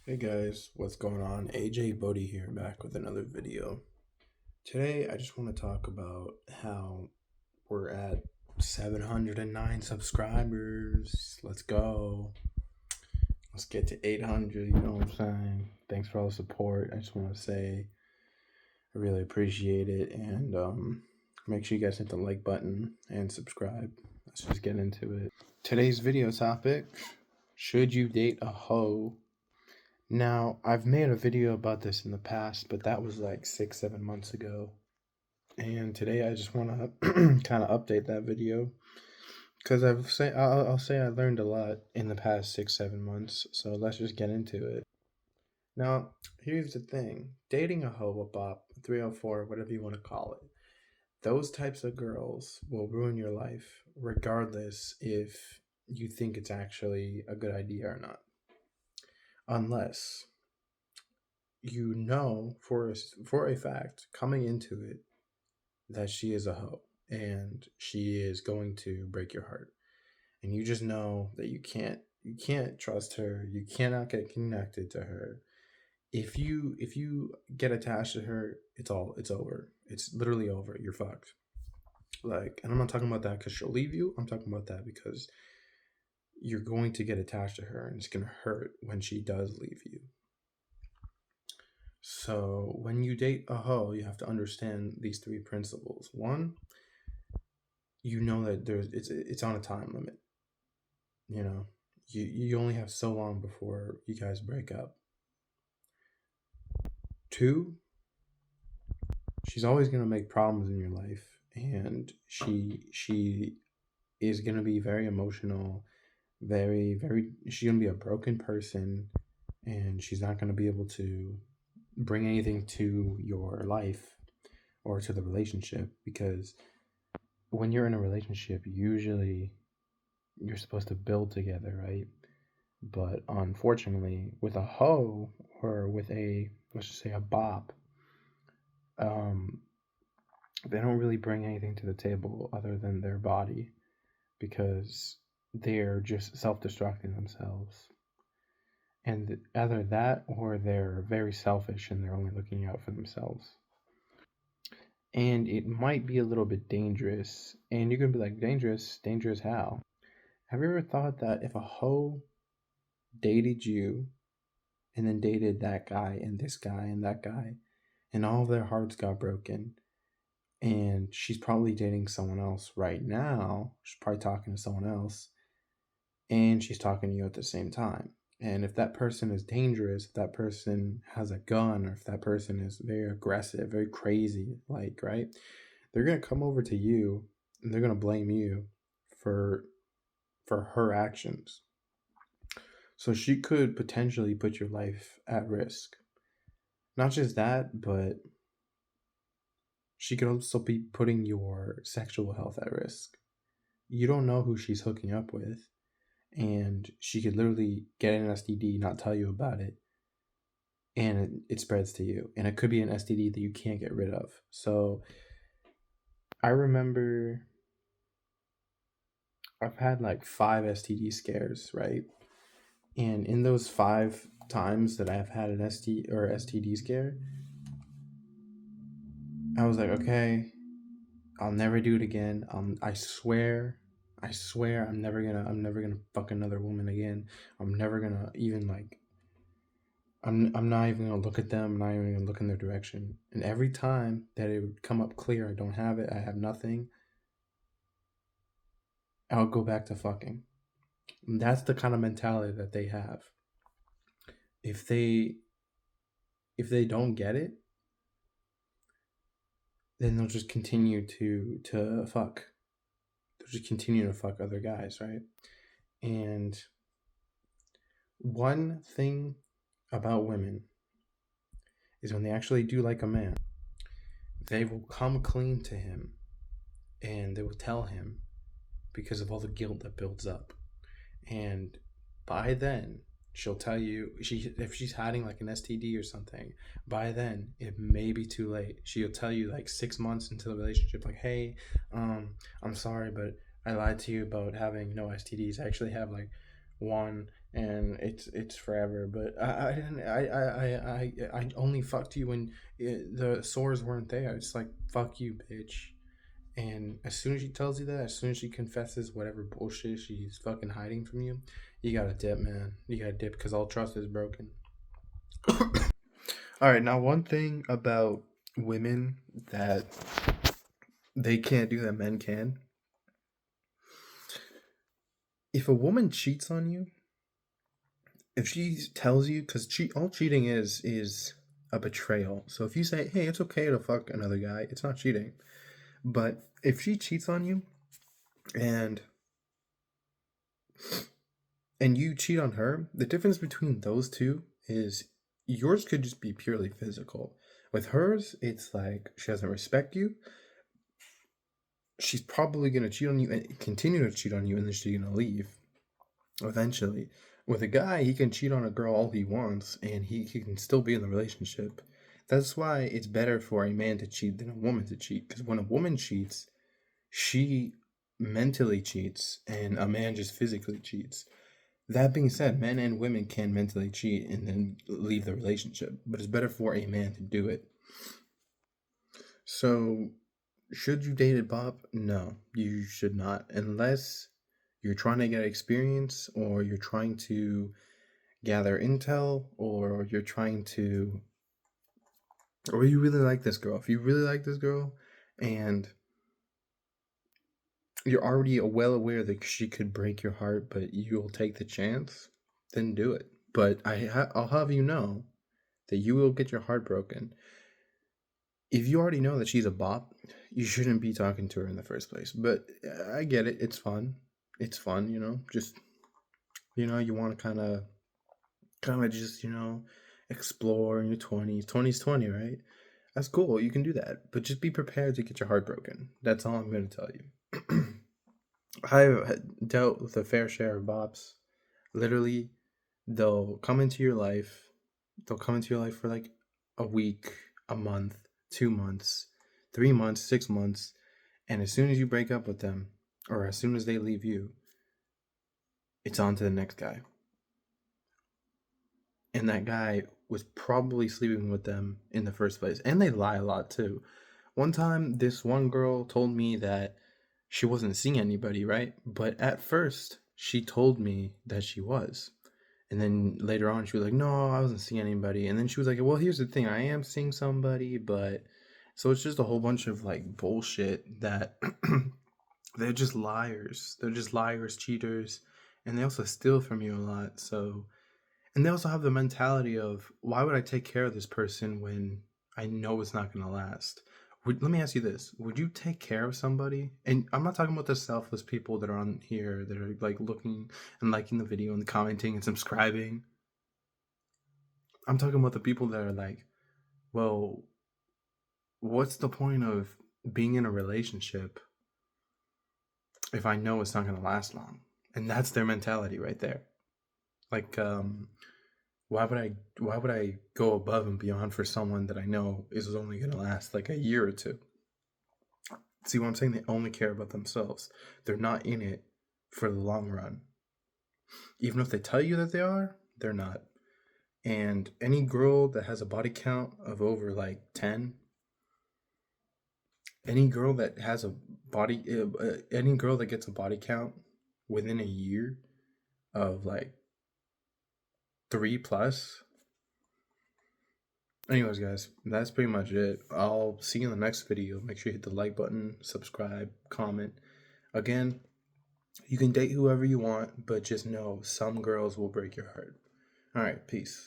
Hey guys, what's going on? AJ Bodie here, back with another video. Today I just want to talk about how we're at 709 subscribers. Let's go. Let's get to 800, you know what I'm saying? Thanks for all the support. I just want to say I really appreciate it, and make sure you guys hit the like button and subscribe. Let's just get into it. Today's video topic: should you date a hoe? Now, I've made a video about this in the past, but that was like 6, 7 months ago. And today I just want to kind of update that video because I'll say I learned a lot in the past 6, 7 months. So let's just get into it. Now, here's the thing: dating a hoe, a bop, 304, whatever you want to call it, those types of girls will ruin your life, regardless if you think it's actually a good idea or not, unless you know for a fact coming into it that she is a hoe and she is going to break your heart, and you just know that you can't trust her, you cannot get connected to her. If you get attached to her, it's over. It's literally over. You're fucked. Like, and I'm not talking about that because she'll leave you. I'm talking about that because you're going to get attached to her, and it's going to hurt when she does leave you. So when you date a hoe, you have to understand these three principles. One, you know that it's on a time limit. You know, you only have so long before you guys break up. Two, she's always gonna make problems in your life, and she is gonna be very emotional, very. She's gonna be a broken person, and she's not gonna be able to bring anything to your life or to the relationship, because when you're in a relationship, usually you're supposed to build together, right? But unfortunately, with a hoe or with a, let's just say, a bop, um, they don't really bring anything to the table other than their body, because they're just self-destructing themselves. And either that or they're very selfish and they're only looking out for themselves. And it might be a little bit dangerous. And you're gonna be like, dangerous? Dangerous how? Have you ever thought that if a hoe dated you and then dated that guy and this guy and that guy, and all of their hearts got broken, and she's probably dating someone else right now, she's probably talking to someone else, and she's talking to you at the same time. And if that person is dangerous, if that person has a gun, or if that person is very aggressive, very crazy, like, right, they're gonna come over to you and they're gonna blame you for her actions. So she could potentially put your life at risk. Not just that, but she could also be putting your sexual health at risk. You don't know who she's hooking up with, and she could literally get an STD, not tell you about it, and it spreads to you. And it could be an STD that you can't get rid of. So I remember I've had like 5 STD scares, right? And in those 5 times that I've had an STD scare, I was like, okay, I'll never do it again. I swear, I'm never gonna fuck another woman again. I'm never gonna even like, I'm not even gonna look at them. I'm not even gonna look in their direction. And every time that it would come up clear, I don't have it, I have nothing, I'll go back to fucking. And that's the kind of mentality that they have. If they don't get it, then they'll just continue to fuck. They'll just continue to fuck other guys, right? And one thing about women is when they actually do like a man, they will come clean to him and they will tell him, because of all the guilt that builds up. And by then, she'll tell you, if she's hiding like an STD or something, by then it may be too late. She'll tell you like 6 months into the relationship, like, hey, I'm sorry, but I lied to you about having no STDs. I actually have like one, and it's forever. But I didn't I only fucked you when the sores weren't there. It's like, fuck you, bitch. And as soon as she tells you that, as soon as she confesses whatever bullshit she's fucking hiding from you, you gotta dip, man. You gotta dip because all trust is broken. All right, now one thing about women that they can't do that men can. If a woman cheats on you, if she tells you, because all cheating is a betrayal. So if you say, hey, it's okay to fuck another guy, it's not cheating. But if she cheats on you and you cheat on her, the difference between those two is yours could just be purely physical. With hers, it's like she doesn't respect you. She's probably gonna cheat on you and continue to cheat on you, and then she's gonna leave eventually. With a guy, he can cheat on a girl all he wants, and he can still be in the relationship. That's why it's better for a man to cheat than a woman to cheat. Because when a woman cheats, she mentally cheats, and a man just physically cheats. That being said, men and women can mentally cheat and then leave the relationship, but it's better for a man to do it. So, should you date a Bob? No, you should not, unless you're trying to get experience, or you're trying to gather intel, or you're trying to, or you really like this girl. If you really like this girl and you're already well aware that she could break your heart, but you'll take the chance, then do it. But I'll have you know that you will get your heart broken. If you already know that she's a bop, you shouldn't be talking to her in the first place. But I get it. It's fun. It's fun, just, you want to kind of just, explore in your 20s. 20's 20, right? That's cool. You can do that. But just be prepared to get your heart broken. That's all I'm going to tell you. I've dealt with a fair share of bops. Literally, they'll come into your life. They'll come into your life for like a week, a month, 2 months, 3 months, 6 months. And as soon as you break up with them, or as soon as they leave you, it's on to the next guy. And that guy was probably sleeping with them in the first place. And they lie a lot too. One time, this one girl told me that she wasn't seeing anybody, right? But at first, she told me that she was. And then later on, she was like, no, I wasn't seeing anybody. And then she was like, well, here's the thing. I am seeing somebody, but... So it's just a whole bunch of, like, bullshit that... they're just liars. They're just liars, cheaters. And they also steal from you a lot, so... And they also have the mentality of, why would I take care of this person when I know it's not going to last? Let me ask you this. Would you take care of somebody? And I'm not talking about the selfless people that are on here that are like looking and liking the video and commenting and subscribing. I'm talking about the people that are like, well, what's the point of being in a relationship if I know it's not going to last long? And that's their mentality right there. Like, why would I go above and beyond for someone that I know is only going to last like a year or two? See what I'm saying? They only care about themselves. They're not in it for the long run. Even if they tell you that they are, they're not. And any girl that has a body count of over like 10, any girl that has a body, any girl that gets a body count within a year of like 3 plus. Anyways, guys, that's pretty much it. I'll see you in the next video. Make sure you hit the like button, subscribe, comment. Again, you can date whoever you want, but just know some girls will break your heart. All right, peace.